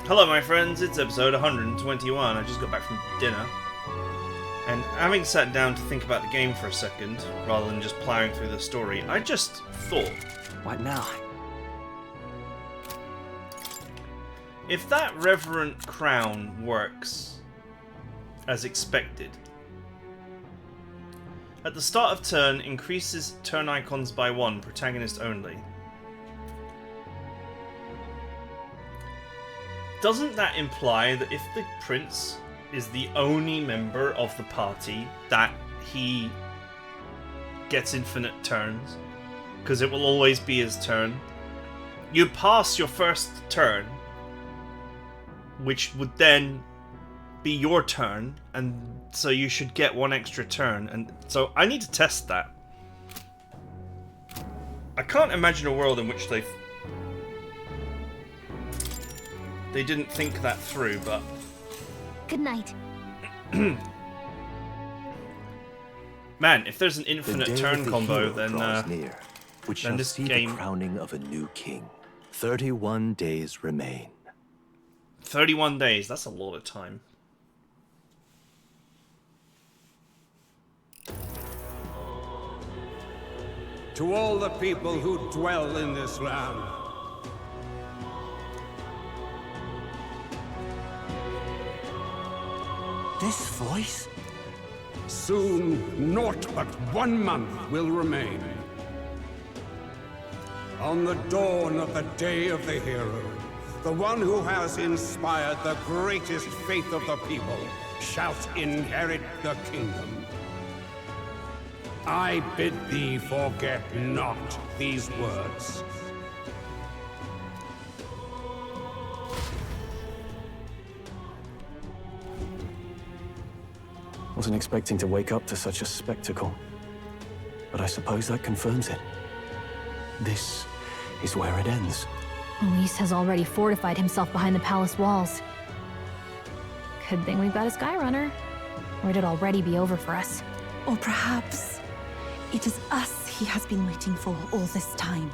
Hello my friends, it's episode 121. I just got back from dinner. And having sat down to think about the game for a second, rather than just ploughing through the story, I just thought... What now? If that reverent crown works as expected, at the start of turn, increases turn icons by 1, protagonist only. Doesn't that imply that if the prince is the only member of the party, that he gets infinite turns? Because it will always be his turn. You pass your first turn, which would then be your turn, and so you should get one extra turn. And so I need to test that. I can't imagine a world in which they didn't think that through, but... Good night. Man, if there's an infinite turn combo, then near, which then shall this see game... the crowning of a new king. 31 days remain. 31 days, that's a lot of time. To all the people who dwell in this land, This voice? soon naught but 1 month will remain. On the dawn of the day of the hero, the one who has inspired the greatest faith of the people shall inherit the kingdom. I bid thee forget not these words. Wasn't expecting to wake up to such a spectacle. But I suppose that confirms it. This is where it ends. Luis has already fortified himself behind the palace walls. Good thing we've got a Skyrunner, or it'd already be over for us. Or perhaps it is us he has been waiting for all this time.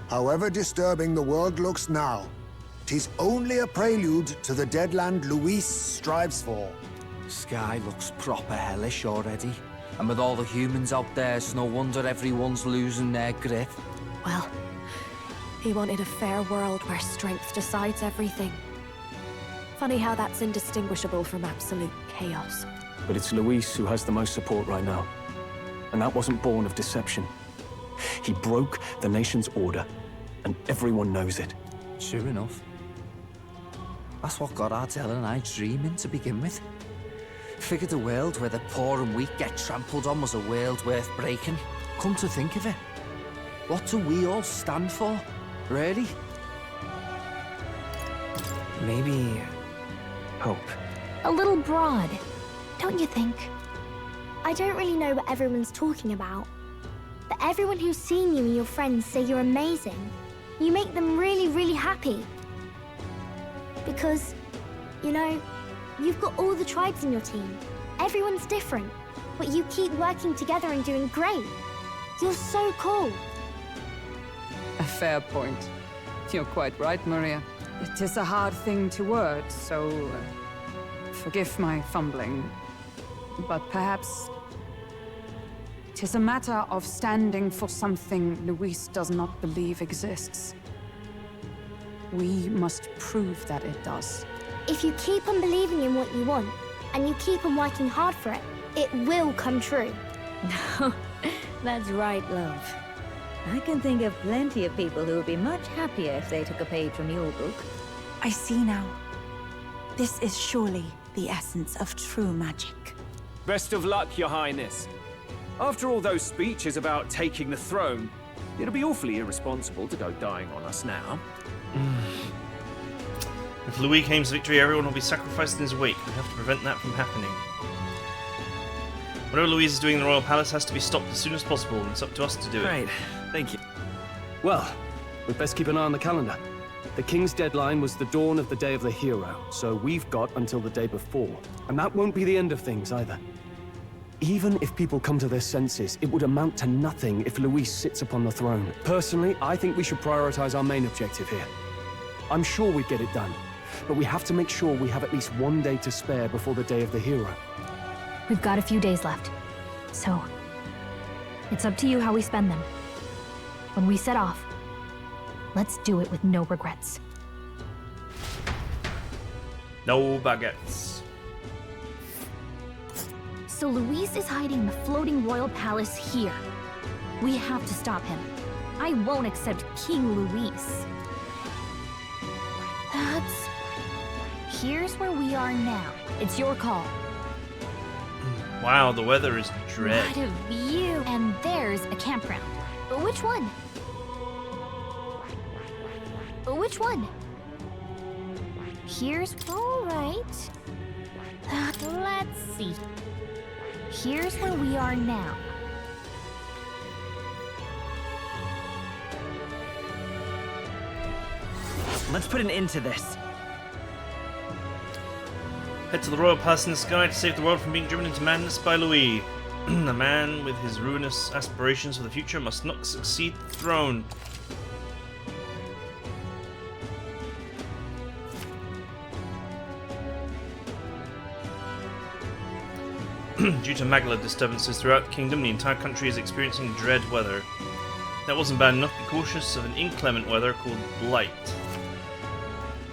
However disturbing the world looks now, 'tis only a prelude to the deadland Luis strives for. Sky looks proper hellish already. And with all the humans out there, it's no wonder everyone's losing their grip. Well, he wanted a fair world where strength decides everything. Funny how that's indistinguishable from absolute chaos. But it's Luis who has the most support right now. And that wasn't born of deception. He broke the nation's order, and everyone knows it. Sure enough. That's what got Ardell and I dreaming to begin with. Figured a world where the poor and weak get trampled on was a world worth breaking. Come to think of it, what do we all stand for, really? Maybe... hope. A little broad, don't you think? I don't really know what everyone's talking about, but everyone who's seen you and your friends say you're amazing. You make them really, really happy. Because, you know, you've got all the tribes in your team. Everyone's different, but you keep working together and doing great. You're so cool. A fair point. You're quite right, Maria. It is a hard thing to word, so forgive my fumbling. But perhaps it is a matter of standing for something Luis does not believe exists. We must prove that it does. If you keep on believing in what you want, and you keep on working hard for it, it will come true. That's right, love. I can think of plenty of people who would be much happier if they took a page from your book. I see now. This is surely the essence of true magic. Best of luck, Your Highness. After all those speeches about taking the throne, it'll be awfully irresponsible to go dying on us now. If Louis claims victory, everyone will be sacrificed in his wake. We have to prevent that from happening. Whatever Louise is doing in the Royal Palace has to be stopped as soon as possible, and it's up to us to do it. Right, thank you. Well, we'd best keep an eye on the calendar. The King's deadline was the dawn of the Day of the Hero, so we've got until the day before. And that won't be the end of things, either. Even if people come to their senses, it would amount to nothing if Luis sits upon the throne. Personally, I think we should prioritize our main objective here. I'm sure we'd get it done, but we have to make sure we have at least one day to spare before the Day of the Hero. We've got a few days left. So, it's up to you how we spend them. When we set off, let's do it with no regrets. No baguettes. So Luis is hiding in the floating royal palace here. We have to stop him. I won't accept King Luis. Here's where we are now. It's your call. Wow, the weather is dread. What a view! And there's a campground. But which one? Which one? Here's... Alright. Let's see. Here's where we are now. Let's put an end to this. Head to the royal palace in the sky to save the world from being driven into madness by Louis. A man with his ruinous aspirations for the future must not succeed the throne. Due to magla disturbances throughout the kingdom, the entire country is experiencing dread weather. That wasn't bad enough. Be cautious of an inclement weather called blight.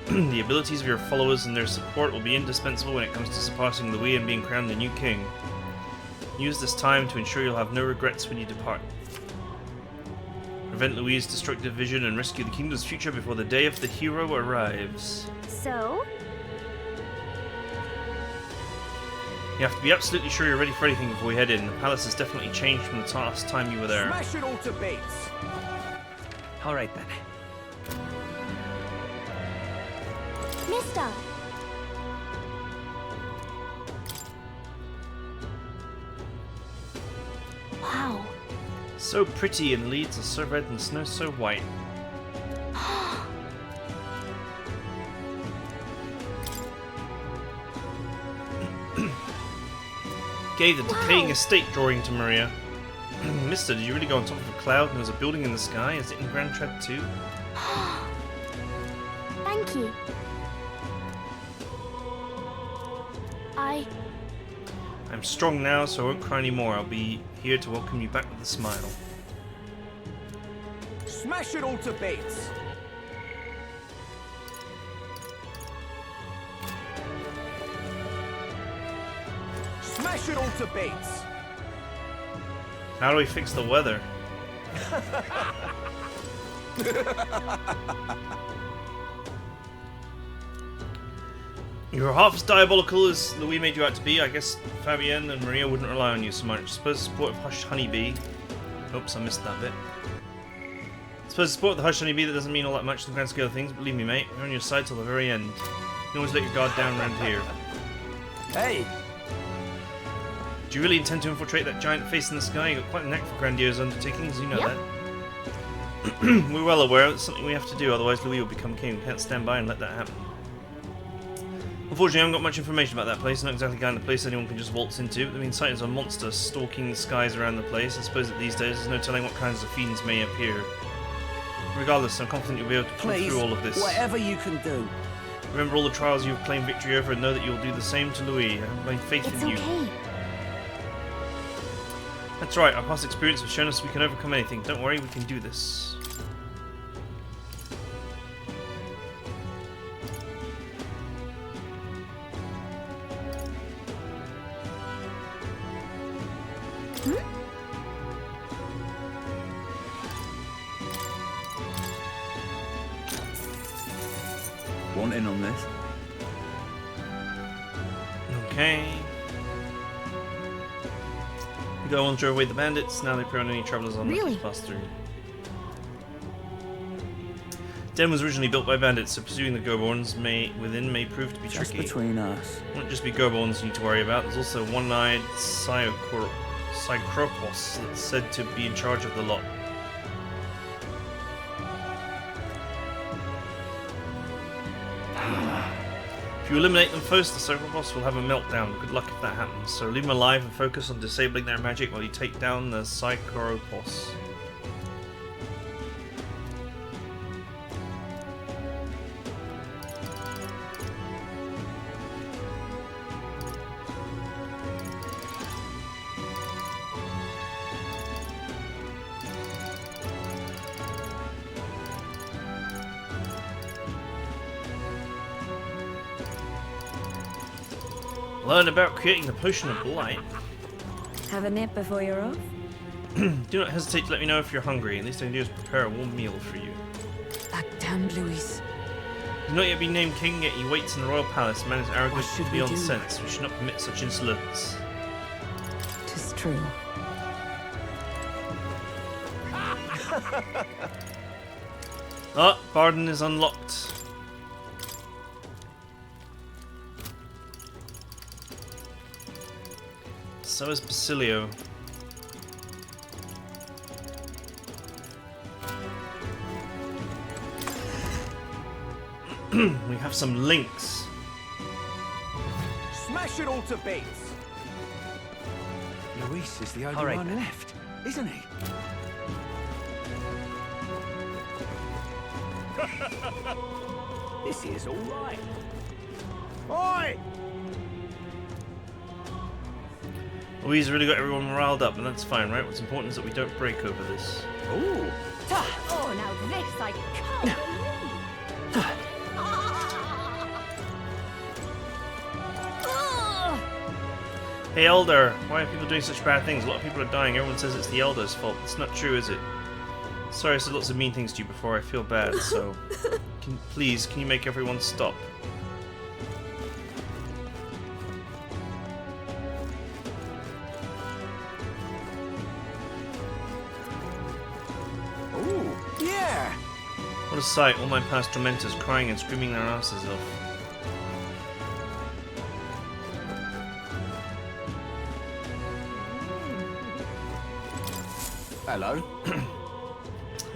The abilities of your followers and their support will be indispensable when it comes to surpassing Louis and being crowned the new king. Use this time to ensure you'll have no regrets when you depart. Prevent Louis' destructive vision and rescue the kingdom's future before the day of the hero arrives. So? You have to be absolutely sure you're ready for anything before we head in. The palace has definitely changed from the last time you were there. Smash it all to bits! Alright then. Mister! Wow. So pretty, and leaves are so red and snow so white. Gave the decaying estate drawing to Maria. Mister, did you really go on top of a cloud and there was a building in the sky? Is it in Grand Tread too? Thank you. I'm strong now, so I won't cry anymore. I'll be here to welcome you back with a smile. Smash it all to bits! Smash it all to bits! How do we fix the weather? You're half as diabolical as Louis made you out to be. I guess Fabienne and Maria wouldn't rely on you so much. Suppose the support of Hush Honeybee... Oops, I missed that bit. Suppose the support of the Hush Honeybee, that doesn't mean all that much in the grand scale of things, but believe me, mate, we're on your side till the very end. You can always let your guard down around here. Hey! Do you really intend to infiltrate that giant face in the sky? You've got quite a knack for grandiose undertakings, you know that. We're well aware it's something we have to do, otherwise Louis will become king. We can't stand by and let that happen. Unfortunately, I haven't got much information about that place. It's not exactly the kind of place anyone can just waltz into. There have been sightings of monsters stalking the skies around the place. I suppose that these days there's no telling what kinds of fiends may appear. Regardless, I'm confident you'll be able to pull through all of this. Whatever you can do. Remember all the trials you've claimed victory over and know that you'll do the same to Louis. I have my faith in you. Okay. That's right, our past experience has shown us we can overcome anything. Don't worry, we can do this. Want in on this? Okay. The Goblins drove away the bandits. Now they prevent any travelers on the pass through. Den was originally built by bandits, so pursuing the Goblins may prove to be Just tricky. between us. It won't just be Goblins you need to worry about. There's also a one-eyed Psychropos that's said to be in charge of the lot. If you eliminate them first, the Psychropos will have a meltdown. Good luck if that happens. So leave them alive and focus on disabling their magic while you take down the Psychropos. Learn about creating the potion of blight. Have a nip before you're off? Do not hesitate to let me know if you're hungry. At least I can do is prepare a warm meal for you. That damned Luis. He's not yet been named king, yet he waits in the royal palace. Man is arrogant beyond sense. We should not permit such insolence. 'Tis true. Ah, Barden is unlocked. So is Basilio. We have some links. Smash it all to bits! Luis is the only one left, isn't he? This is all right. Oi! Louise really got everyone riled up, and that's fine, right? What's important is that we don't break over this. Ooh! Oh, now this I can't believe. Hey Elder, why are people doing such bad things? A lot of people are dying. Everyone says it's the Elder's fault. It's not true, is it? Sorry I said lots of mean things to you before. I feel bad, so... Please, can you make everyone stop? Ooh, yeah! What a sight, all my past tormentors crying and screaming their asses off. Hello.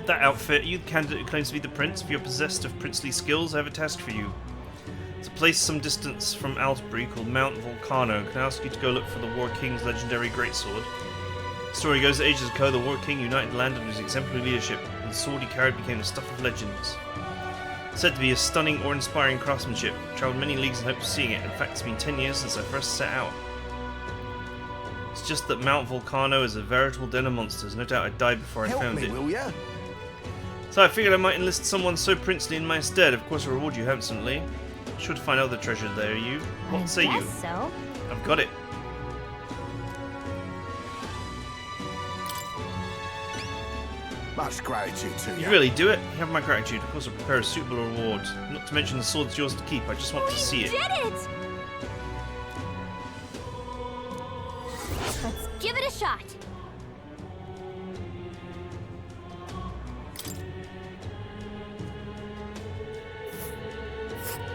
That outfit, are you the candidate who claims to be the prince? If you're possessed of princely skills, I have a task for you. It's a place some distance from Altbury called Mount Volcano. Can I ask you to go look for the War King's legendary greatsword? The story goes that ages ago, the War King united the land under his exemplary leadership, and the sword he carried became the stuff of legends. Said to be a stunning or inspiring craftsmanship. Travelled many leagues in hope of seeing it. In fact, it's been 10 years since I first set out. It's just that Mount Volcano is a veritable den of monsters. No doubt I'd die before I found it. Will ya? So I figured I might enlist someone so princely in my stead. Of course, I'll reward you handsomely. Sure to find other treasure there, you. What say you? So. I've got it. Much gratitude to you. You really do it? You have my gratitude. Of course, I'll prepare a suitable reward. Not to mention the sword's yours to keep. I just want to see it. Did it! Let's give it a shot.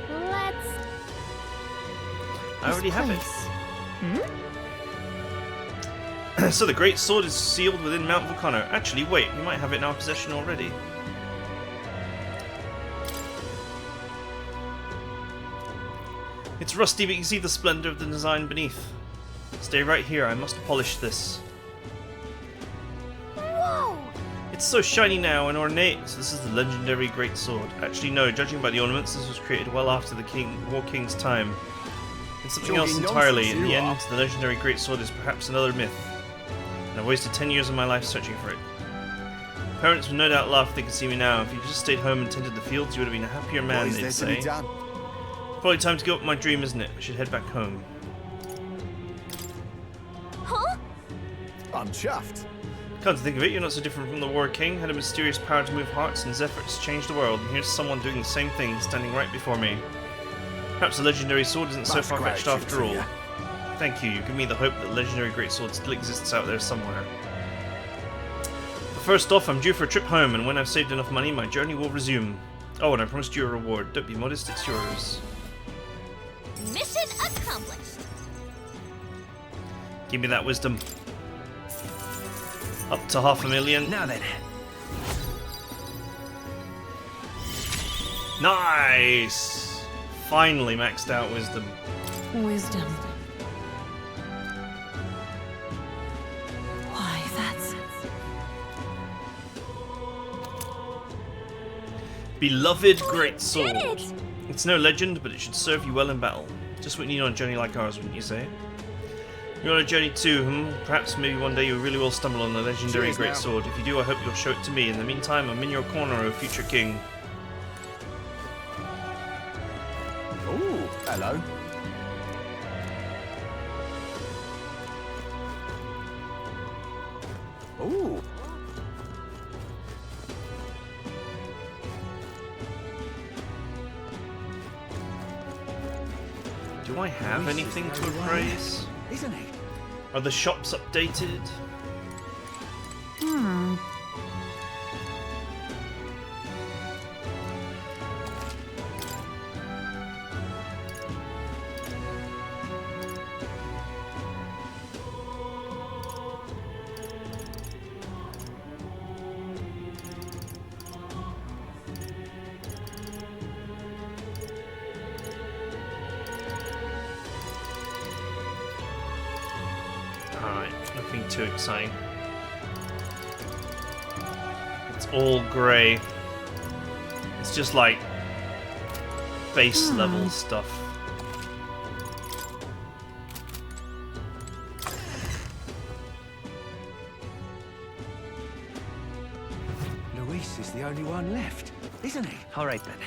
Let's. I already have it. So the great sword is sealed within Mount Volcano. Actually, wait, we might have it in our possession already. It's rusty, but you can see the splendor of the design beneath. Stay right here, I must polish this. Whoa! It's so shiny now and ornate, so this is the legendary great sword. Actually no, judging by the ornaments, this was created well after the War King's time. It's something else entirely. In the end, the legendary great sword is perhaps another myth. And I've wasted 10 years of my life searching for it. Parents would no doubt laugh if they could see me now. If you just stayed home and tended the fields, you would have been a happier man, they'd say. Probably time to give up my dream, isn't it? I should head back home. Huh? I'm chuffed. Come to think of it, you're not so different from the War King. Had a mysterious power to move hearts, and his efforts changed the world. And here's someone doing the same thing, standing right before me. Perhaps the legendary sword isn't so far-fetched after all. Thank you. You give me the hope that the legendary greatsword still exists out there somewhere. But first off, I'm due for a trip home, and when I've saved enough money, my journey will resume. Oh, and I promised you a reward. Don't be modest, it's yours. Mission accomplished. Give me that wisdom. Up to 500,000. Now then. Nice! Finally maxed out wisdom. Wisdom. Why, that's... Beloved greatsword. Did it! It's no legend, but it should serve you well in battle. Just what you need on a journey like ours, wouldn't you say? You're on a journey too, Perhaps maybe one day you really will stumble on the legendary greatsword. If you do, I hope you'll show it to me. In the meantime, I'm in your corner, O future king. Ooh, hello. Do I have anything to appraise? Isn't it? Are the shops updated? Alright, nothing too exciting. It's all grey. It's just like base level stuff. Luis is the only one left, isn't he? All right then.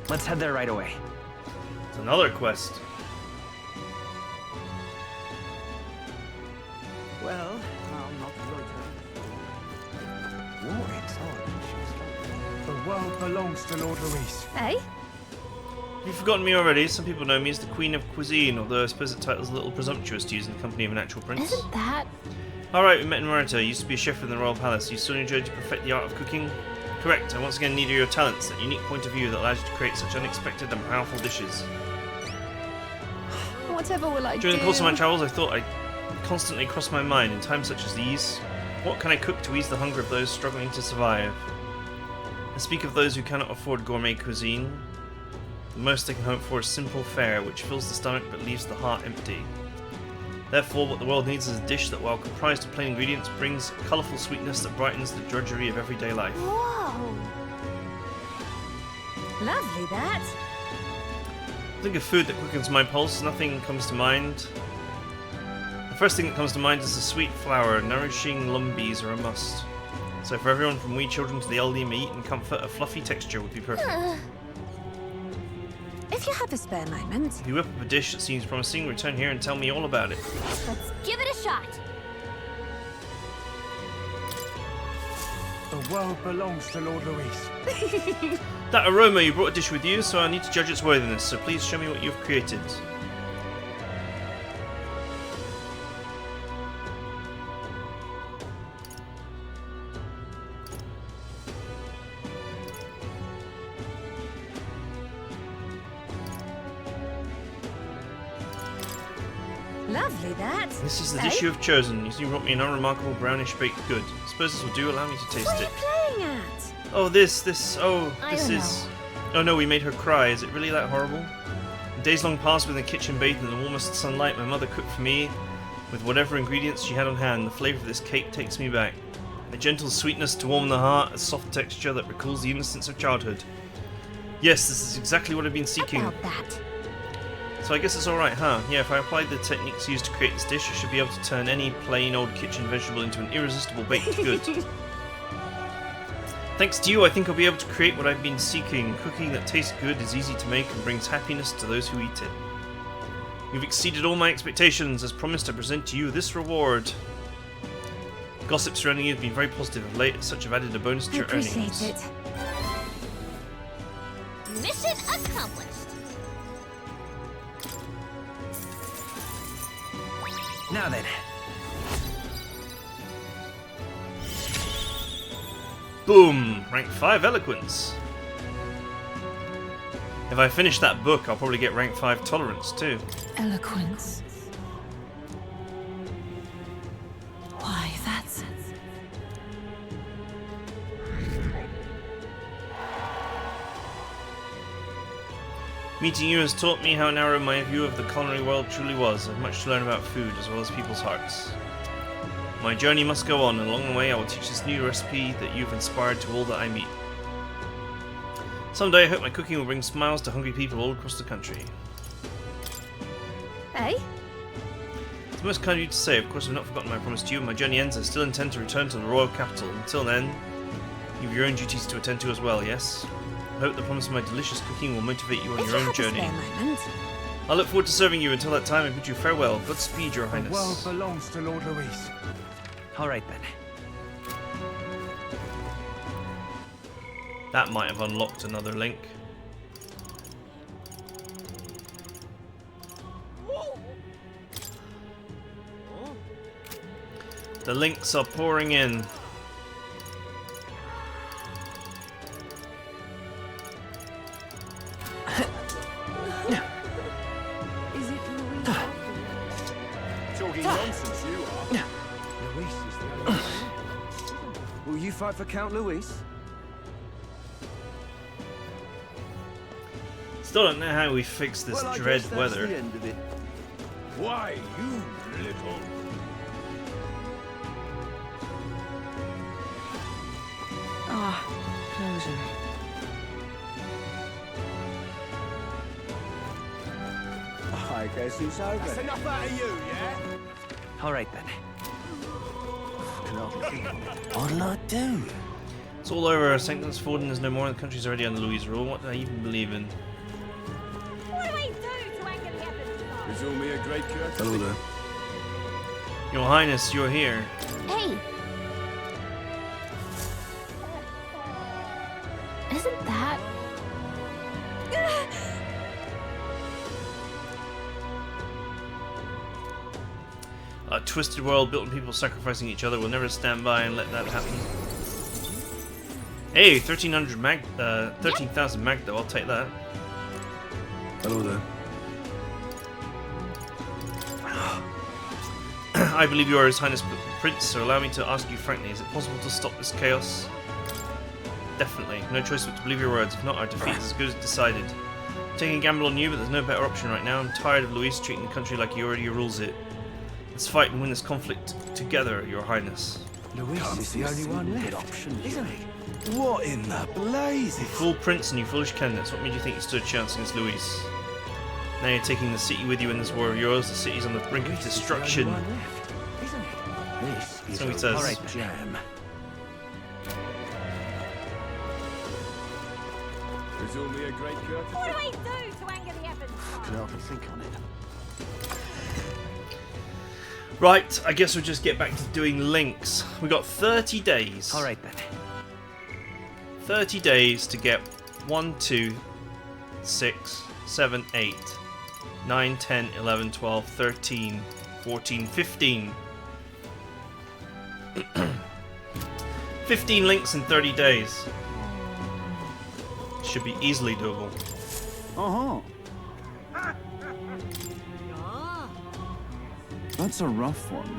Let's head there right away. It's another quest. Well, I'll not loiter. War inside. The world belongs to Lord Luis. Hey? Have you forgotten me already? Some people know me as the Queen of Cuisine, although I suppose the title's a little presumptuous to use in the company of an actual prince. Isn't that... Alright, we met in Marita. You used to be a chef in the Royal Palace. You still enjoyed to perfect the art of cooking? Correct. I once again need your talents, that unique point of view that allows you to create such unexpected and powerful dishes. Whatever will I do? During the course of my travels, I thought I'd constantly cross my mind in times such as these. What can I cook to ease the hunger of those struggling to survive? I speak of those who cannot afford gourmet cuisine. The most they can hope for is simple fare, which fills the stomach but leaves the heart empty. Therefore, what the world needs is a dish that, while comprised of plain ingredients, brings colourful sweetness that brightens the drudgery of everyday life. Whoa! Lovely, that. Think of food that quickens my pulse, nothing comes to mind. The first thing that comes to mind is the sweet flour. Nourishing lumbies are a must. So for everyone from wee children to the elderly may eat in comfort, a fluffy texture would be perfect. If you have a spare moment. If you whip up a dish that seems promising, return here and tell me all about it. Let's give it a shot. The world belongs to Lord Luis. That aroma, you brought a dish with you, so I need to judge its worthiness, so please show me what you've created. Lovely, that. This is the dish you have chosen. You brought me an unremarkable brownish baked good. I suppose this will do. Allow me to taste What are it. you playing at? Oh, this I don't is... Oh no, we made her cry. Is it really that horrible? In days long past, within the kitchen bathed in the warmest sunlight, my mother cooked for me with whatever ingredients she had on hand. The flavour of this cake takes me back. A gentle sweetness to warm the heart, a soft texture that recalls the innocence of childhood. Yes, this is exactly what I've been seeking. About that. So I guess it's alright, huh? Yeah, if I applied the techniques used to create this dish, I should be able to turn any plain old kitchen vegetable into an irresistible baked good. Thanks to you, I think I'll be able to create what I've been seeking. Cooking that tastes good, is easy to make, and brings happiness to those who eat it. You've exceeded all my expectations. As promised, I present to you this reward. Gossip surrounding you has been very positive of late, as such have added a bonus to I your appreciate earnings. it. Mission accomplished. Now then. Boom! Rank 5 Eloquence. If I finish that book, I'll probably get rank 5 Tolerance too. Eloquence. Why, that's... Meeting you has taught me how narrow my view of the culinary world truly was. I have much to learn about food, as well as people's hearts. My journey must go on, and along the way I will teach this new recipe that you've inspired to all that I meet. Someday I hope my cooking will bring smiles to hungry people all across the country. Hey? It's most kind of you to say. Of course I've not forgotten my promise to you. When my journey ends, I still intend to return to the royal capital. Until then, you have your own duties to attend to as well, yes? I hope the promise of my delicious cooking will motivate you on your own journey. I look forward to serving you. Until that time, I bid you farewell. Godspeed, Your Highness. The world belongs to Lord Luis. All right then. That might have unlocked another link. The links are pouring in. Is it Louis? Talking nonsense, you are. Luis is the only one. Will you fight for Count Luis? Still don't know how we fix this Well, I dread guess that's weather. the end of it. Why, you little... Ah, closure. I guess it's over. That's enough out of you, yeah? All right then. What'll I do? It's all over. Sanctum's fallen. There's no more. The country's already under Louis' rule. What do I even believe in? What do we do to anger the heavens? It's all me a great courtesy. Hello there. Your Highness, you're here. Hey! Isn't that... A twisted world built on people sacrificing each other. We'll never stand by and let that happen. Hey, 13,000 mag though. I'll take that. Hello there. I believe you are His Highness Prince, so allow me to ask you frankly, is it possible to stop this chaos? Definitely. No choice but to believe your words. If not, our defeat is as good as decided. I'm taking a gamble on you, but there's no better option right now. I'm tired of Luis treating the country like he already rules it. Let's fight and win this conflict together, Your Highness. Luis is the only one left, isn't he? What in the blazes? You fool prince and you foolish candidates. What made you think you stood a chance against Luis? Now you're taking the city with you in this war of yours. The city's on the brink of destruction. This is So he says. a right jam. It's all me a great courtesy. What do we do to anger the heavens? Can I think on it? Right, I guess we'll just get back to doing links. We got 30 days. All right then. 30 days to get 1, 2, 6, 7, 8, 9, 10, 11, 12, 13, 14, 15. 15 links in 30 days. Should be easily doable. Uh-huh. That's a rough one.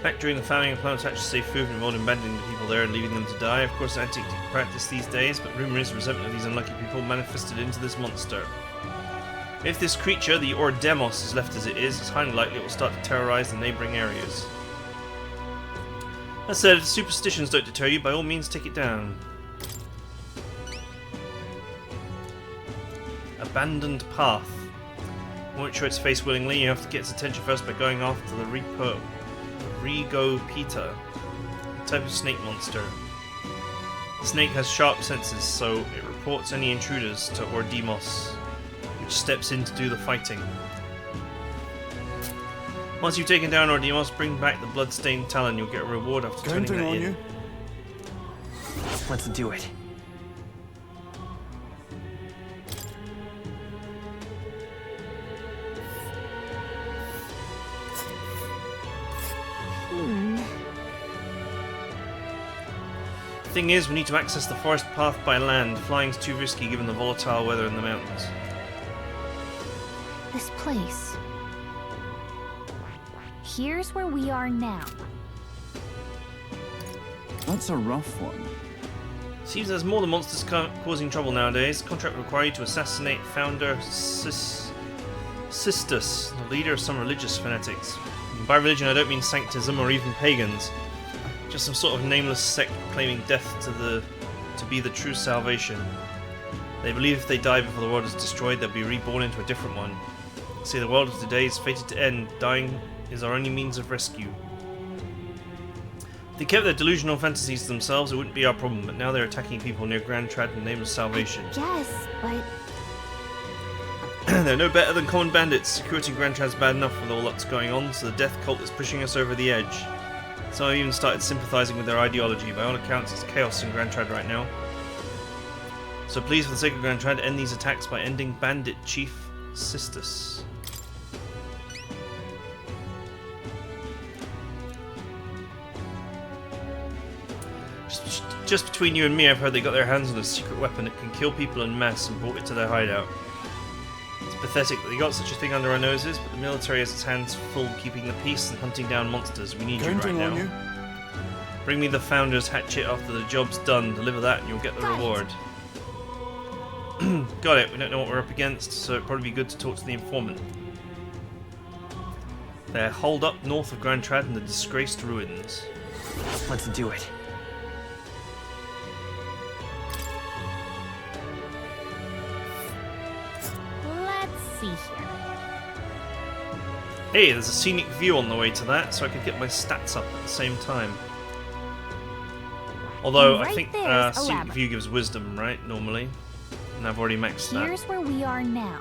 Back during the founding of Planet Hatch, safe food involved in abandoning the people there and leaving them to die. Of course, antique practice these days, but rumour is resentment of these unlucky people manifested into this monster. If this creature, the Ordemos, is left as it is, it's highly likely it will start to terrorise the neighbouring areas. That said, if the superstitions don't deter you, by all means take it down. Abandoned path. You won't show its face willingly, you have to get its attention first by going after the Regopita, a type of snake monster. The snake has sharp senses, so it reports any intruders to Ordemos, which steps in to do the fighting. Once you've taken down Ordemos, bring back the blood-stained talon. You'll get a reward after turning that in. Let's do it. The thing is, we need to access the forest path by land. Flying's too risky given the volatile weather in the mountains. This place. Here's where we are now. That's a rough one. Seems there's more than monsters causing trouble nowadays. The contract will require you to assassinate founder Sistus, the leader of some religious fanatics. And by religion I don't mean sanctism or even pagans. Just some sort of nameless sect claiming death to be the true salvation. They believe if they die before the world is destroyed, they'll be reborn into a different one. See, the world of today is fated to end. Dying is our only means of rescue. If they kept their delusional fantasies to themselves, it wouldn't be our problem, but now they're attacking people near Grand Trad in the name of salvation. Yes, but... They're no better than common bandits. Security in Grand Trad's bad enough with all that's going on, so the death cult is pushing us over the edge. Some have even started sympathizing with their ideology. By all accounts, it's chaos in Grand Trad right now. So please, for the sake of Grand Trad, end these attacks by ending Bandit Chief Sistus. Just between you and me, I've heard they got their hands on a secret weapon that can kill people en masse and brought it to their hideout. It's pathetic that they got such a thing under our noses, but the military has its hands full keeping the peace and hunting down monsters. We need you right now. Bring me the Founder's hatchet after the job's done. Deliver that and you'll get the reward. Got it. We don't know what we're up against, so it'd probably be good to talk to the informant. They're holed up north of Grand Trad in the disgraced ruins. Let's do it. Let's see here. Hey, there's a scenic view on the way to that, so I could get my stats up at the same time. Although, I think scenic view gives wisdom, right, normally? And I've already maxed that. Here's where we are now.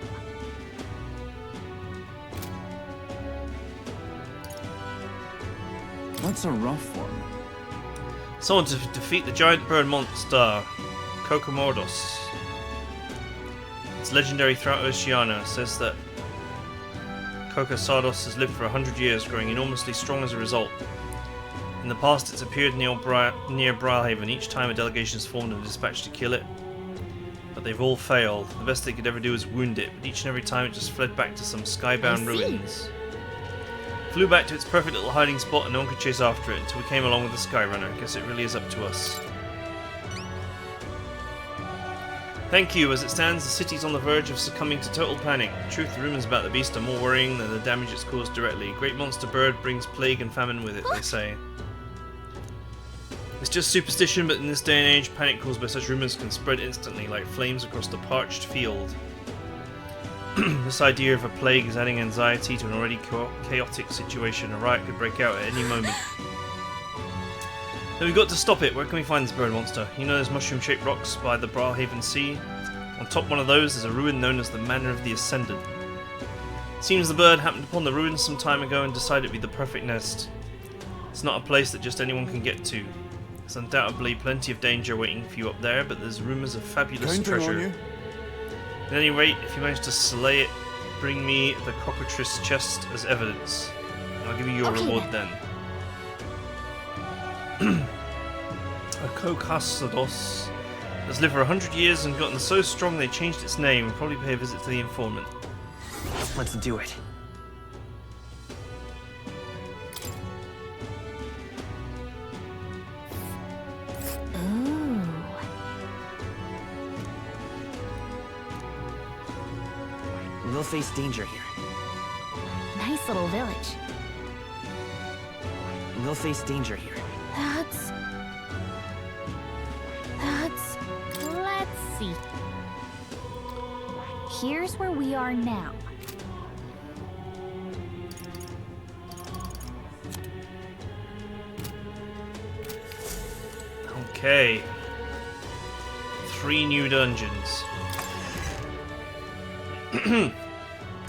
That's a rough one. Someone to defeat the giant bird monster, Kokomordos. It's legendary throughout Oceania. It says that Kokosados has lived for 100 years, growing enormously strong as a result. In the past, it's appeared near Brylehaven. Each time a delegation is formed and dispatched to kill it, but they've all failed. The best they could ever do is wound it, but each and every time it just fled back to some skybound ruins. Flew back to its perfect little hiding spot and no one could chase after it until we came along with the Skyrunner. Guess it really is up to us. Thank you. As it stands, the city's on the verge of succumbing to total panic. In truth, the rumours about the beast are more worrying than the damage it's caused directly. Great monster bird brings plague and famine with it, they say. It's just superstition, but in this day and age, panic caused by such rumours can spread instantly, like flames across the parched field. This idea of a plague is adding anxiety to an already chaotic situation. A riot could break out at any moment. Then we've got to stop it. Where can we find this bird monster? You know those mushroom-shaped rocks by the Brylehaven Sea? On top one of those is a ruin known as the Manor of the Ascendant. Seems the bird happened upon the ruins some time ago and decided it'd be the perfect nest. It's not a place that just anyone can get to. There's undoubtedly plenty of danger waiting for you up there, but there's rumours of fabulous treasure. At any rate, if you manage to slay it, bring me the cockatrice chest as evidence. And I'll give you your reward then. A Kokosados has lived for 100 years and gotten so strong they changed its name. We'll probably pay a visit to the informant. Let's do it. We'll face danger here. Nice little village. We'll face danger here. Let's see. Here's where we are now. Okay. 3 new dungeons.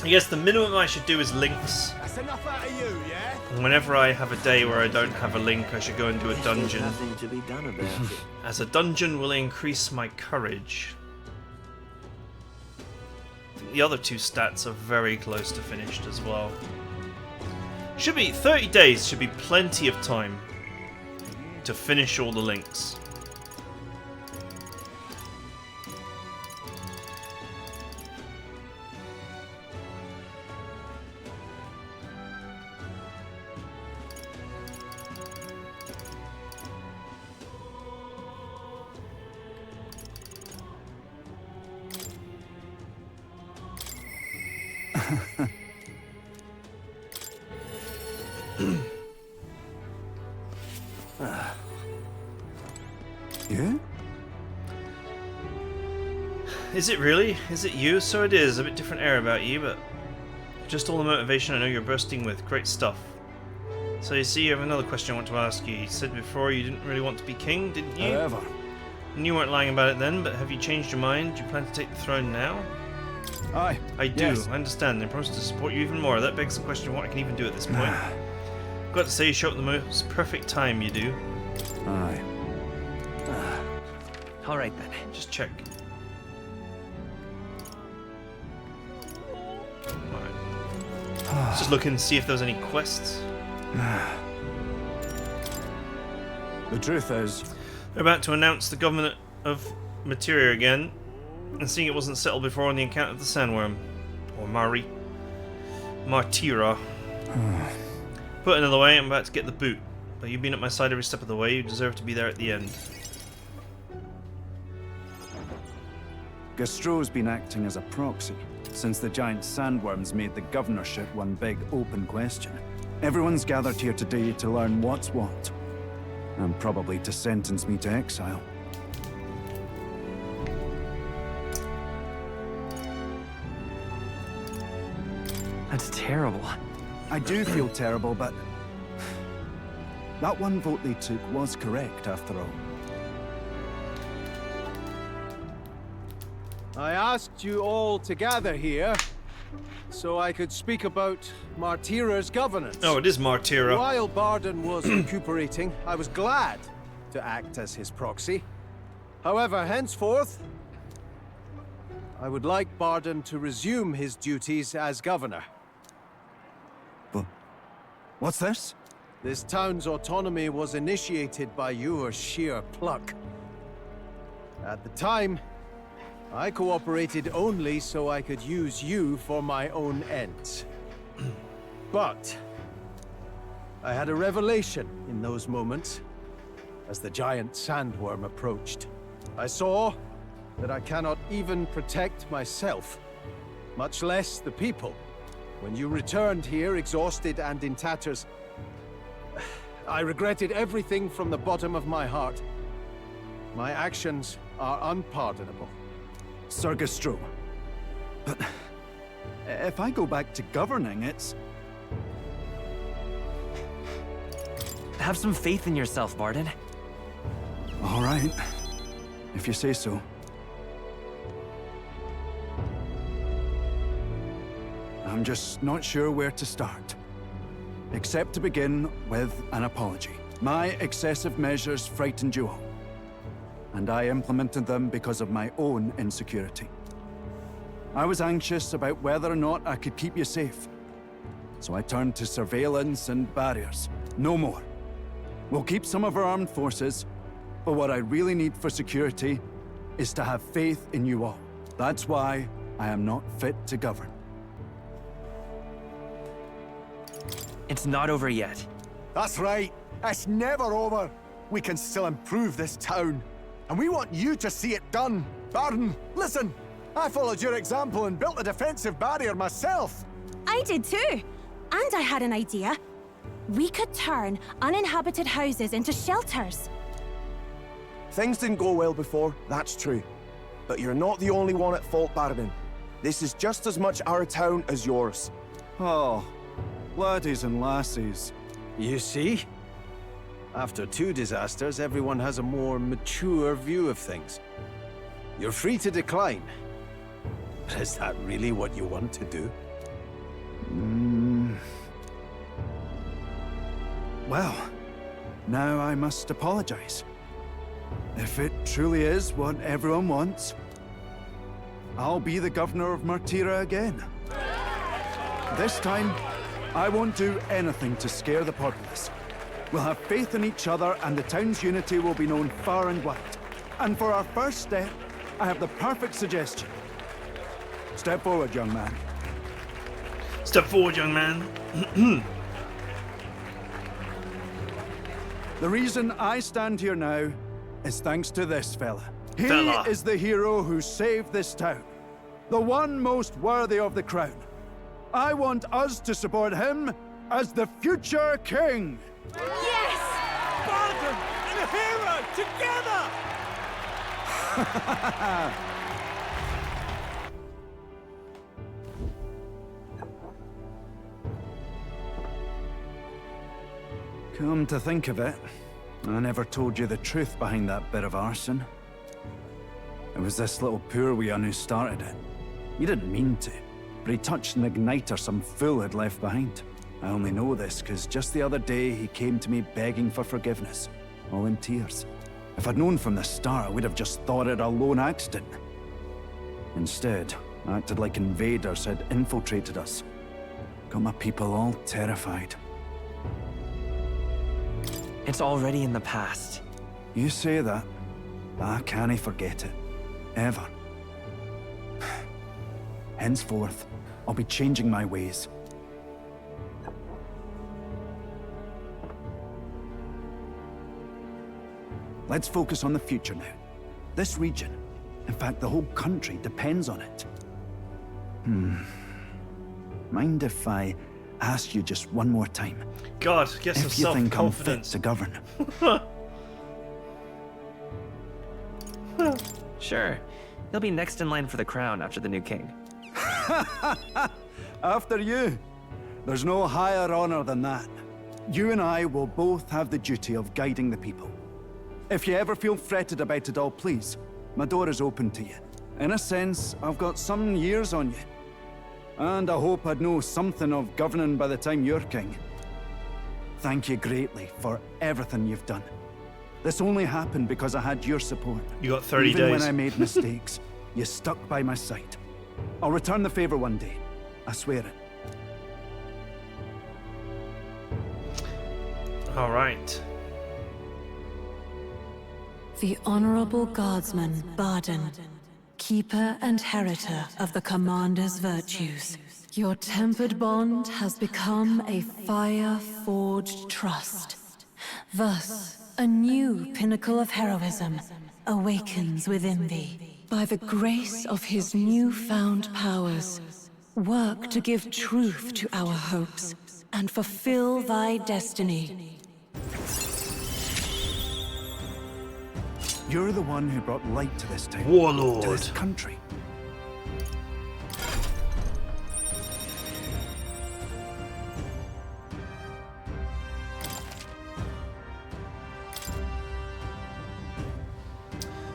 I guess the minimum I should do is links. That's enough out of you, yeah? And whenever I have a day where I don't have a link, I should go and do a dungeon. Nothing to be done about it. As a dungeon will increase my courage. I think the other 2 stats are very close to finished as well. Should be 30 days should be plenty of time to finish all the links. Yeah? Is it really? Is it you? So it is. A bit different air about you, but just all the motivation I know you're bursting with. Great stuff. So you see, I have another question I want to ask you. You said before you didn't really want to be king, didn't you? Ever. And you weren't lying about it then, but have you changed your mind? Do you plan to take the throne now? Aye. I do. Yes. I understand. I promise to support you even more. That begs the question of what I can even do at this point. I've got to say, you show up at the most perfect time, you do. Aye. Alright then. Just check. Let's just look and see if there's any quests. The truth is... They're about to announce the government of Materia again, and seeing it wasn't settled before on the account of the Sandworm. Or Martira. Put another way, I'm about to get the boot. But you've been at my side every step of the way, you deserve to be there at the end. Gastro's been acting as a proxy since the giant sandworms made the governorship one big open question. Everyone's gathered here today to learn what's what, and probably to sentence me to exile. That's terrible. I do feel terrible, but that one vote they took was correct after all. I asked you all to gather here so I could speak about Martira's governance. Oh, it is Martira. While Barden was recuperating, I was glad to act as his proxy. However, henceforth, I would like Barden to resume his duties as governor. But what's this? This town's autonomy was initiated by your sheer pluck. At the time, I cooperated only so I could use you for my own ends. But I had a revelation in those moments as the giant sandworm approached. I saw that I cannot even protect myself, much less the people. When you returned here exhausted and in tatters, I regretted everything from the bottom of my heart. My actions are unpardonable. Sir Gastro, but if I go back to governing, it's... Have some faith in yourself, Barden. All right, if you say so. I'm just not sure where to start. Except to begin with an apology. My excessive measures frightened you all, and I implemented them because of my own insecurity. I was anxious about whether or not I could keep you safe, so I turned to surveillance and barriers. No more. We'll keep some of our armed forces, but what I really need for security is to have faith in you all. That's why I am not fit to govern. It's not over yet. That's right. It's never over. We can still improve this town. And we want you to see it done. Barden, listen. I followed your example and built a defensive barrier myself. I did too. And I had an idea. We could turn uninhabited houses into shelters. Things didn't go well before, that's true. But you're not the only one at fault, Barden. This is just as much our town as yours. Oh, laddies and lassies. You see? After 2 disasters, everyone has a more mature view of things. You're free to decline. But is that really what you want to do? Well, now I must apologize. If it truly is what everyone wants, I'll be the governor of Martira again. This time, I won't do anything to scare the populace. We'll have faith in each other and the town's unity will be known far and wide. And for our first step, I have the perfect suggestion. Step forward, young man. Step forward, young man. The reason I stand here now is thanks to this fella. He Fella. is the hero who saved this town. The one most worthy of the crown. I want us to support him as the future king. Yes! Barden and a hero together! Come to think of it, I never told you the truth behind that bit of arson. It was this little poor wee un who started it. He didn't mean to, but he touched an igniter some fool had left behind. I only know this because just the other day he came to me begging for forgiveness, all in tears. If I'd known from the start, I would have just thought it a lone accident. Instead, I acted like invaders had infiltrated us. Got my people all terrified. It's already in the past. You say that, but I can't forget it. Ever. Henceforth, I'll be changing my ways. Let's focus on the future now. This region, in fact the whole country, depends on it. Mind if I ask you just one more time? God, get some if you think I'm fit self-confidence. to govern. Sure. He'll be next in line for the crown after the new king. After you. There's no higher honor than that. You and I will both have the duty of guiding the people. If you ever feel fretted about it all, please, my door is open to you. In a sense, I've got some years on you. And I hope I'd know something of governing by the time you're king. Thank you greatly for everything you've done. This only happened because I had your support. You got 30 Even days. when I made mistakes, you stuck by my side. I'll return the favor one day. I swear it. All right. The Honorable Guardsman, Barden, keeper and heritor of the Commander's virtues. Your tempered bond has become a fire-forged trust. Thus, a new pinnacle of heroism awakens within thee. By the grace of his newfound powers, work to give truth to our hopes and fulfill thy destiny. You're the one who brought light to this town. Warlord. To this country.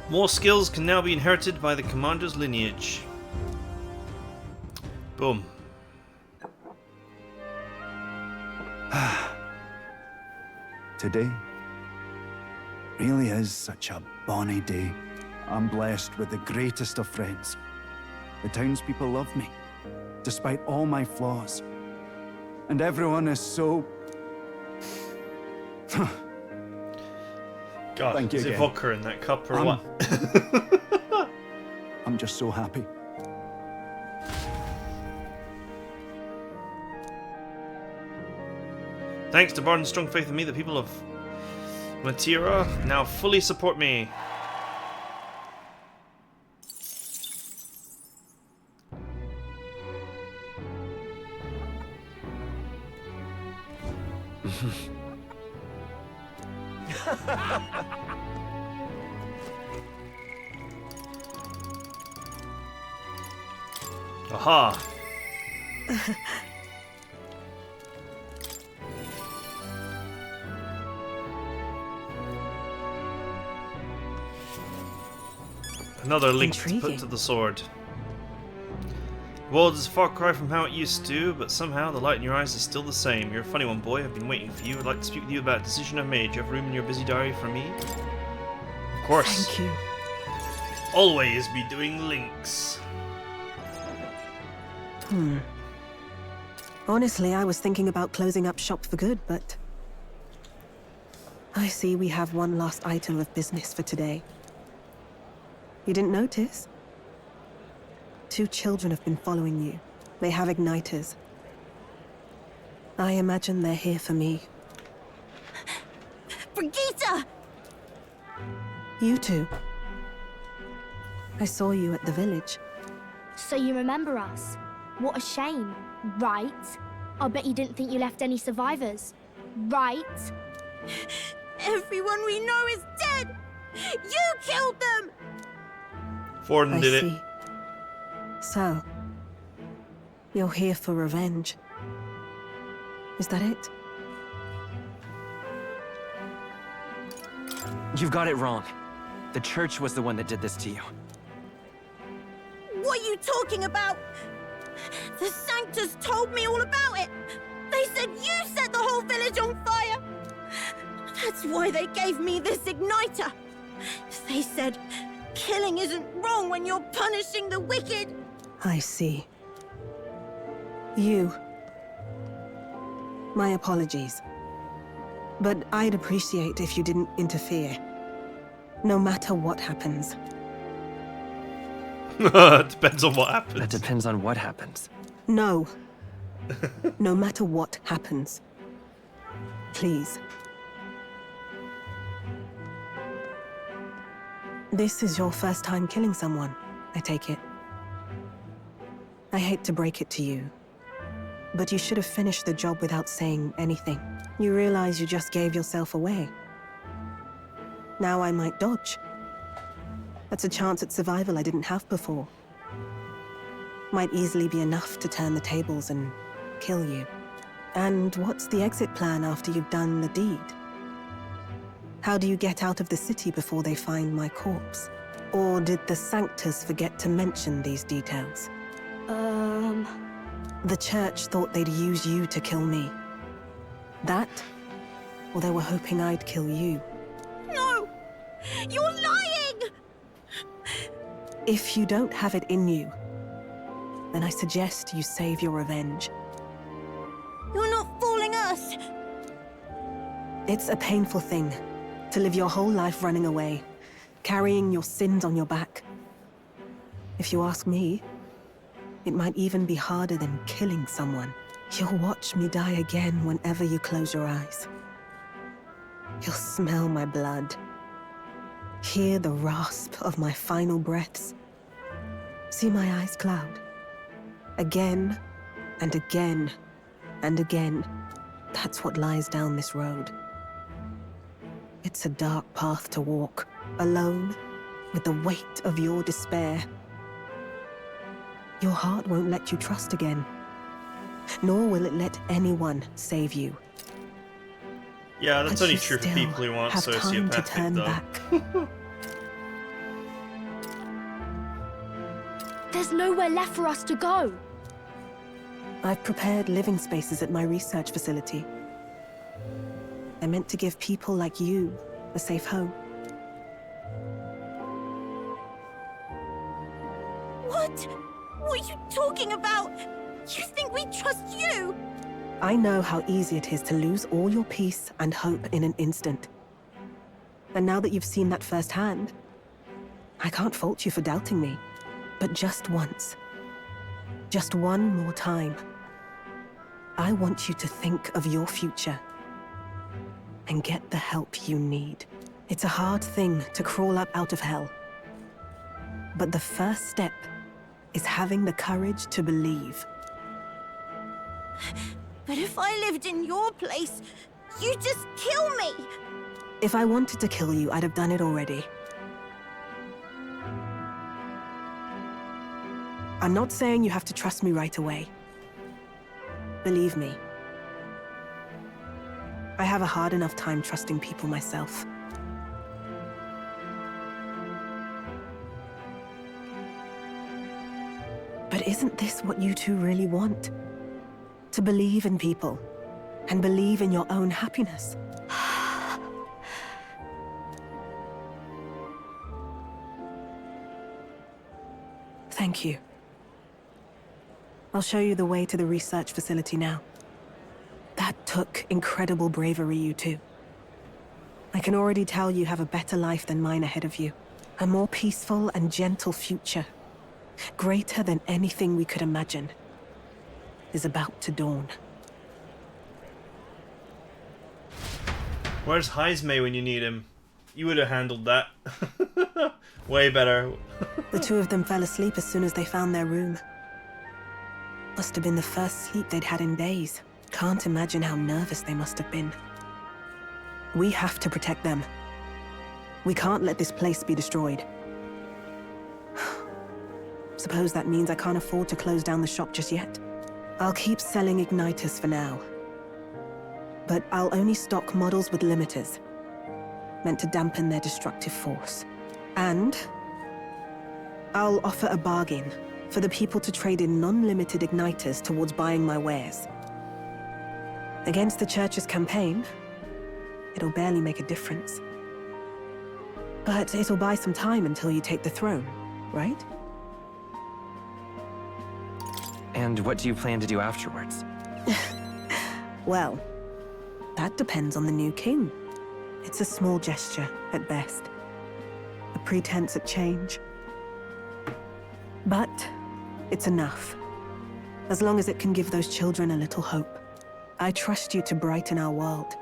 More skills can now be inherited by the commander's lineage. Boom. Today really is such a bonny day. I'm blessed with the greatest of friends. The townspeople love me, despite all my flaws. And everyone is so... God, Thank you is it again. vodka in that cup or what? I'm just so happy. Thanks to Barden's strong faith in me, the people of Matira now fully support me. Aha! Another link to put to the sword. The world is a far cry from how it used to, but somehow the light in your eyes is still the same. You're a funny one, boy. I've been waiting for you. I'd like to speak with you about a decision I've made. Do you have room in your busy diary for me? Of course. Thank you. Always be doing links. Honestly, I was thinking about closing up shop for good, but... I see we have one last item of business for today. You didn't notice? 2 children have been following you. They have igniters. I imagine they're here for me. Brigitte! You two. I saw you at the village. So you remember us? What a shame, right? I'll bet you didn't think you left any survivors, right? Everyone we know is dead! You killed them! Forden did it. So, you're here for revenge. Is that it? You've got it wrong. The church was the one that did this to you. What are you talking about? The Sanctus told me all about it. They said you set the whole village on fire. That's why they gave me this igniter. They said killing isn't wrong when you're punishing the wicked. I see. You. My apologies. But I'd appreciate if you didn't interfere. No matter what happens. Depends on what happens. That depends on what happens. No. No matter what happens. Please. This is your first time killing someone, I take it. I hate to break it to you, but you should have finished the job without saying anything. You realize you just gave yourself away. Now I might dodge. That's a chance at survival I didn't have before. Might easily be enough to turn the tables and kill you. And what's the exit plan after you've done the deed? How do you get out of the city before they find my corpse? Or did the Sanctors forget to mention these details? The Church thought they'd use you to kill me. That? Or they were hoping I'd kill you. No! You're lying! If you don't have it in you, then I suggest you save your revenge. You're not fooling us! It's a painful thing, to live your whole life running away, carrying your sins on your back. If you ask me, it might even be harder than killing someone. You'll watch me die again whenever you close your eyes. You'll smell my blood, hear the rasp of my final breaths, see my eyes cloud. Again, and again, and again. That's what lies down this road. It's a dark path to walk, alone, with the weight of your despair. Your heart won't let you trust again, nor will it let anyone save you. Yeah, that's But only you true for still people who aren't have time to sociopathic, turn though. back. There's nowhere left for us to go. I've prepared living spaces at my research facility. They're meant to give people like you a safe home. What? What are you talking about? You think we trust you? I know how easy it is to lose all your peace and hope in an instant. And now that you've seen that firsthand, I can't fault you for doubting me. But just once, just one more time, I want you to think of your future and get the help you need. It's a hard thing to crawl up out of hell. But the first step is having the courage to believe. But if I lived in your place, you'd just kill me! If I wanted to kill you, I'd have done it already. I'm not saying you have to trust me right away. Believe me. I have a hard enough time trusting people myself. But isn't this what you two really want? To believe in people, and believe in your own happiness. Thank you. I'll show you the way to the research facility now. That took incredible bravery, you two. I can already tell you have a better life than mine ahead of you. A more peaceful and gentle future, greater than anything we could imagine, is about to dawn. Where's Heismay when you need him? You would have handled that. Way better. The two of them fell asleep as soon as they found their room. Must have been the first sleep they'd had in days. Can't imagine how nervous they must have been. We have to protect them. We can't let this place be destroyed. Suppose that means I can't afford to close down the shop just yet. I'll keep selling igniters for now. But I'll only stock models with limiters, meant to dampen their destructive force. And I'll offer a bargain for the people to trade in non-limited igniters towards buying my wares. Against the Church's campaign, it'll barely make a difference. But it'll buy some time until you take the throne, right? And what do you plan to do afterwards? Well, that depends on the new king. It's a small gesture, at best. a pretense at change. But it's enough. As long as it can give those children a little hope. I trust you to brighten our world.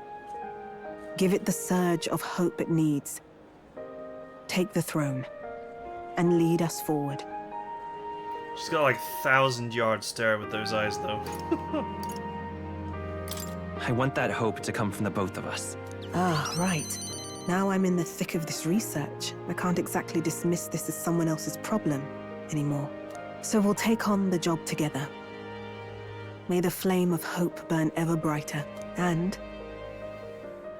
Give it the surge of hope it needs. Take the throne and lead us forward. She's got like 1,000-yard stare with those eyes, though. I want that hope to come from the both of us. Ah, right. Now I'm in the thick of this research. I can't exactly dismiss this as someone else's problem anymore. So we'll take on the job together. May the flame of hope burn ever brighter, and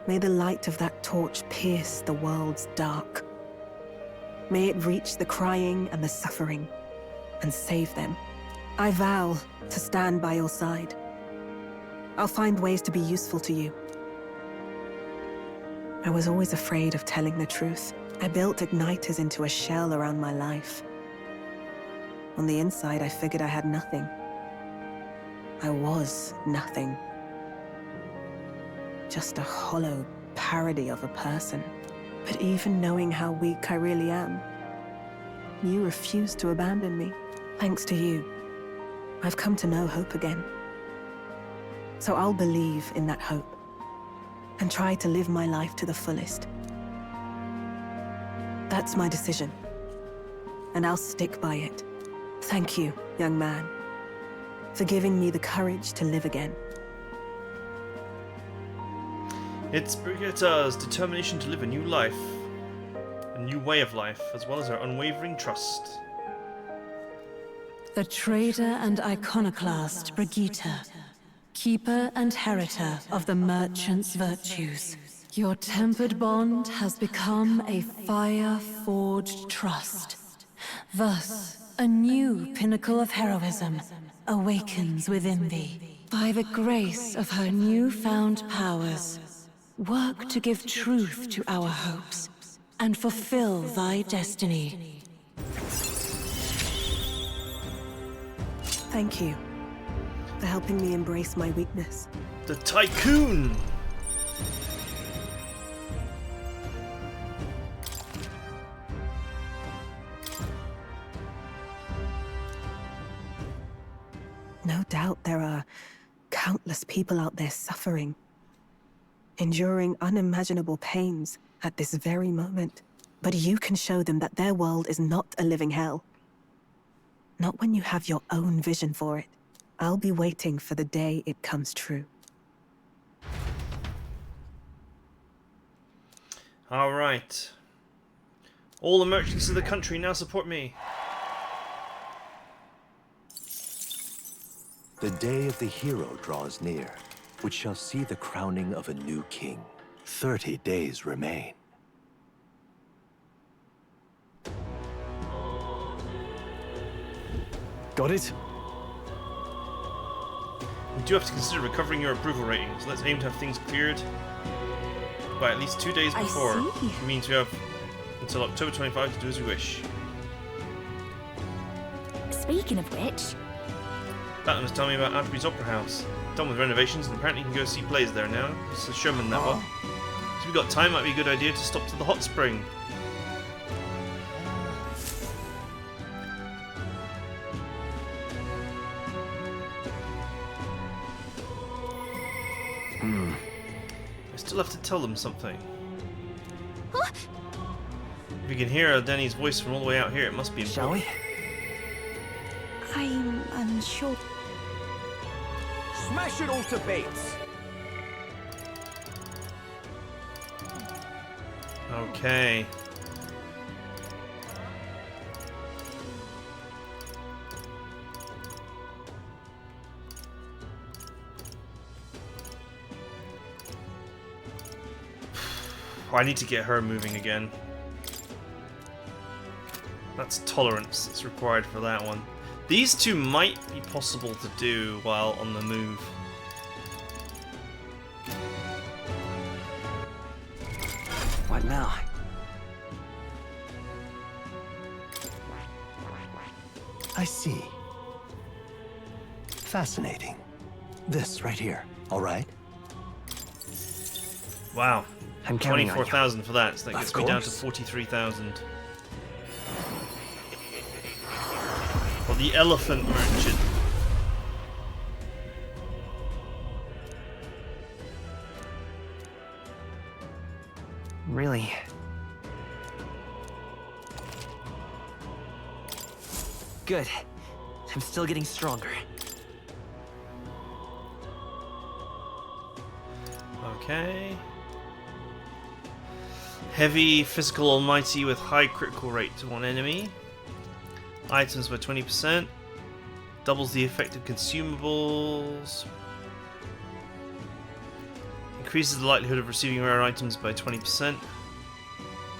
may the light of that torch pierce the world's dark. May it reach the crying and the suffering, and save them. I vow to stand by your side. I'll find ways to be useful to you. I was always afraid of telling the truth. I built igniters into a shell around my life. On the inside, I figured I had nothing. I was nothing. Just a hollow parody of a person. But even knowing how weak I really am, you refused to abandon me. Thanks to you, I've come to know hope again. So I'll believe in that hope, and try to live my life to the fullest. That's my decision, and I'll stick by it. Thank you, young man, for giving me the courage to live again. It's Brigitta's determination to live a new life, a new way of life, as well as her unwavering trust. The trader and iconoclast Brigitta, keeper and heriter of the merchant's virtues. Your tempered bond has become a fire-forged trust. Thus, a new pinnacle of heroism awakens within thee. By the grace of her newfound powers, work to give truth to our hopes and fulfill thy destiny. Thank you for helping me embrace my weakness. The Tycoon! No doubt there are countless people out there suffering, enduring unimaginable pains at this very moment. But you can show them that their world is not a living hell. Not when you have your own vision for it. I'll be waiting for the day it comes true. Alright. All the merchants of the country now support me. The day of the hero draws near, which shall see the crowning of a new king. 30 days remain. Got it? We do have to consider recovering your approval ratings. Let's aim to have things cleared by at least 2 days before. It means we have until October 25 to do as we wish. Speaking of which... Batman was telling me about Ashby's Opera House. Done with renovations, and apparently you can go see plays there now. It's a showman that one. So we've got time, might be a good idea to stop to the hot spring. I still have to tell them something. If you can hear Denny's voice from all the way out here, it must be important. Shall we? I'm unsure. Smash it all to bits! Okay. I need to get her moving again. That's tolerance that's required for that one. These two might be possible to do while on the move. What now? I see. Fascinating. This right here, all right? Wow. I'm counting on you. 24,000 for that, so that Of gets me down to course. 43,000. The elephant merchant. Really? Good. I'm still getting stronger. Okay. Heavy physical almighty with high critical rate to one enemy. Items by 20%. Doubles the effect of consumables. Increases the likelihood of receiving rare items by 20%.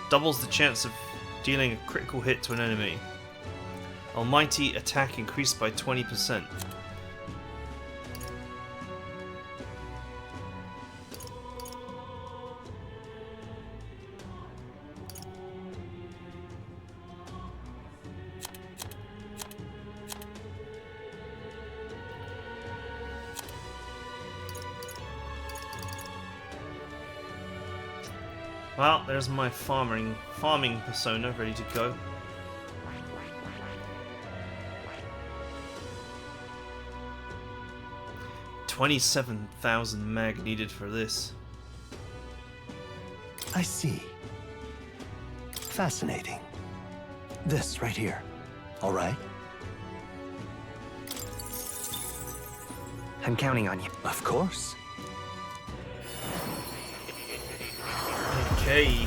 Doubles the chance of dealing a critical hit to an enemy. Almighty attack increased by 20%. Well, there's my farming persona ready to go. $27,000 mag needed for this. I see. Fascinating. This right here. All right? I'm counting on you. Of course. Okay.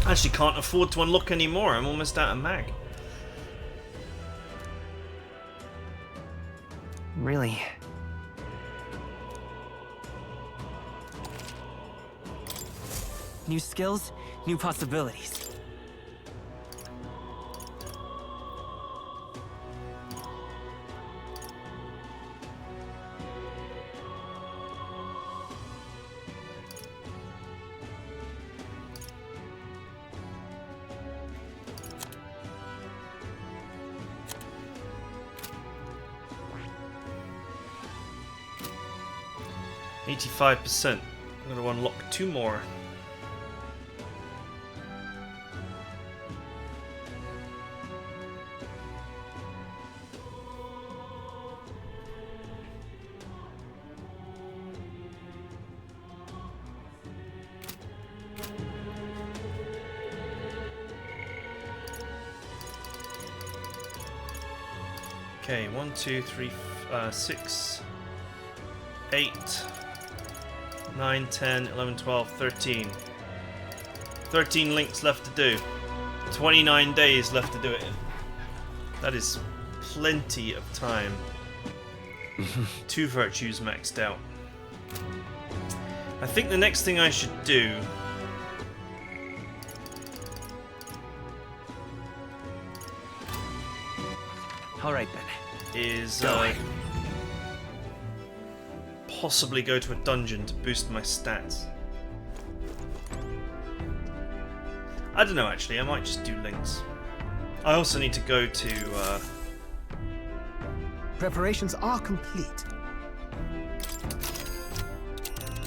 Actually can't afford to unlock anymore. I'm almost out of mag. Really? New skills, new possibilities. $85%. I'm going to unlock 2 more. Okay, 1, 2, 3, 6, 8, 9, 10, 11, 12, 13. 13 links left to do. 29 days left to do it in. That is plenty of time. 2 virtues maxed out. I think the next thing I should do Alright then. Is possibly go to a dungeon to boost my stats. I don't know actually, I might just do links. I also need to go to Preparations are complete.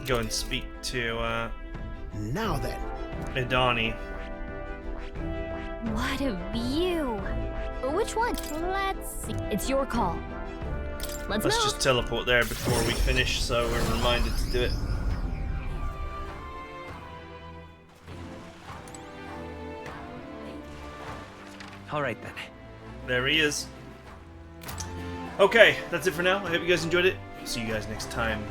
go and speak to Now then. Idani. What a view! Which one? Let's see. It's your call. Let's move. just teleport there before we finish so we're reminded to do it. Alright then. There he is. Okay, that's it for now. I hope you guys enjoyed it. See you guys next time.